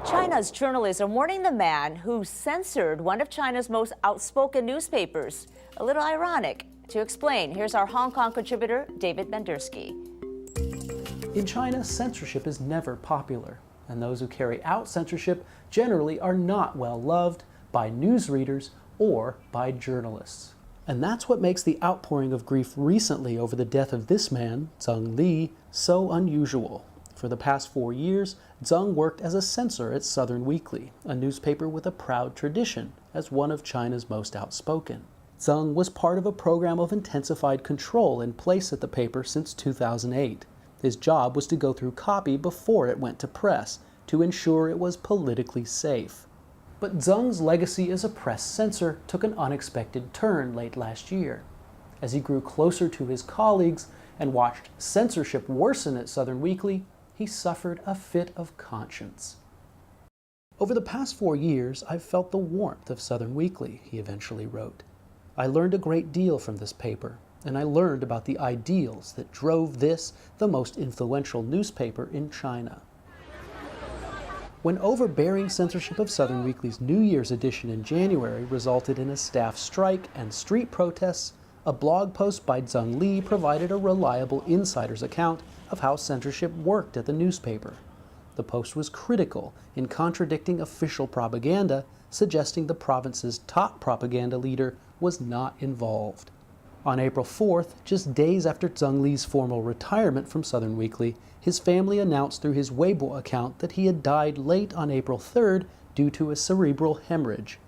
China's journalists are mourning the man who censored one of China's most outspoken newspapers. A little ironic. To explain, here's our Hong Kong contributor, David Bandurski. In China, censorship is never popular, and those who carry out censorship generally are not well loved by newsreaders or by journalists. And that's what makes the outpouring of grief recently over the death of this man, Zeng Li, so unusual. For the past 4 years, Zeng worked as a censor at Southern Weekly, a newspaper with a proud tradition as one of China's most outspoken. Zeng was part of a program of intensified control in place at the paper since 2008. His job was to go through copy before it went to press, to ensure it was politically safe. But Zeng's legacy as a press censor took an unexpected turn late last year. As he grew closer to his colleagues and watched censorship worsen at Southern Weekly, he suffered a fit of conscience. "Over the past 4 years, I've felt the warmth of Southern Weekly," he eventually wrote. "I learned a great deal from this paper, and I learned about the ideals that drove this, the most influential newspaper in China." When overbearing censorship of Southern Weekly's New Year's edition in January resulted in a staff strike and street protests, a blog post by Zeng Li provided a reliable insider's account of how censorship worked at the newspaper. The post was critical in contradicting official propaganda, suggesting the province's top propaganda leader was not involved. On April 4th, just days after Zeng Li's formal retirement from Southern Weekly, his family announced through his Weibo account that he had died late on April 3rd due to a cerebral hemorrhage.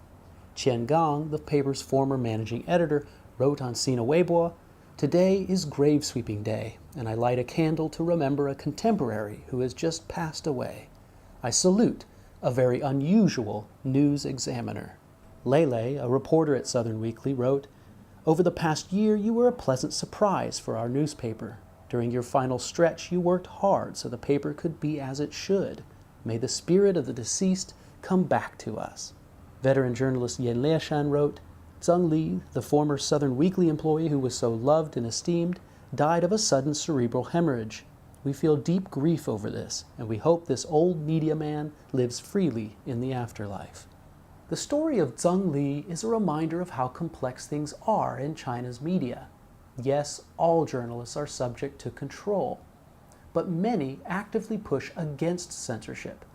Qian Gang, the paper's former managing editor, wrote on Sina Weibo, "Today is grave sweeping day, and I light a candle to remember a contemporary who has just passed away. I salute a very unusual news examiner." Lele, a reporter at Southern Weekly, wrote, "Over the past year, you were a pleasant surprise for our newspaper. During your final stretch, you worked hard so the paper could be as it should. May the spirit of the deceased come back to us." Veteran journalist Yan Liashan wrote, "Zeng Li, the former Southern Weekly employee who was so loved and esteemed, died of a sudden cerebral hemorrhage. We feel deep grief over this, and we hope this old media man lives freely in the afterlife." The story of Zeng Li is a reminder of how complex things are in China's media. Yes, all journalists are subject to control, but many actively push against censorship.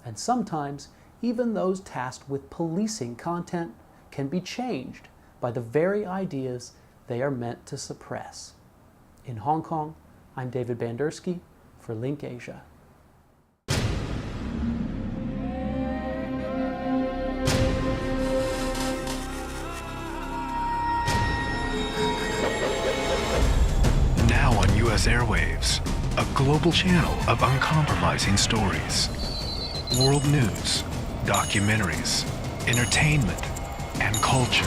And sometimes, even those tasked with policing content can be changed by the very ideas they are meant to suppress. In Hong Kong, I'm David Bandurski for LinkAsia. Now on U.S. airwaves, a global channel of uncompromising stories. World news, documentaries, entertainment, and culture.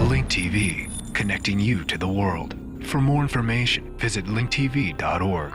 Link TV, connecting you to the world. For more information, visit linktv.org.